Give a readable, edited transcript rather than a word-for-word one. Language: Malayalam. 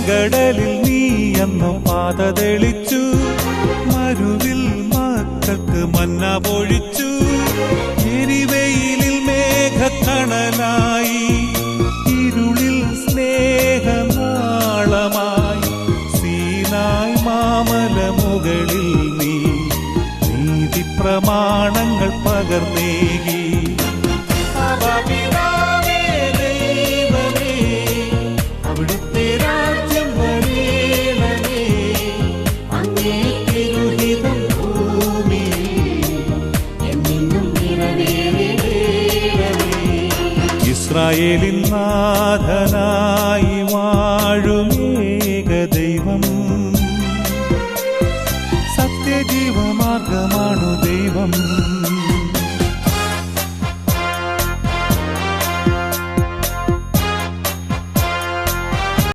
ചെങ്കടലിൽ നീ അന്നു പാത തെളിച്ചു, മരുവിൽ മക്കൾക്ക് മന്ന പൊഴിച്ചു. എരിവെയിലിൽ മേഘക്കണലായി, ഇരുളിൽ സ്നേഹനാളമായി. സീനായ് മാമല മുകളിൽ നീ നീതി പ്രമാണങ്ങൾ പകർന്നേകി. അവിടുത്തെ രാജ്യം വരേണമേ, അങ്ങേ തിരുഹിതം ഭൂമിയിൽ എന്നും നിറവേറേണമേ. ഇസ്രായേലിൻ നാഥന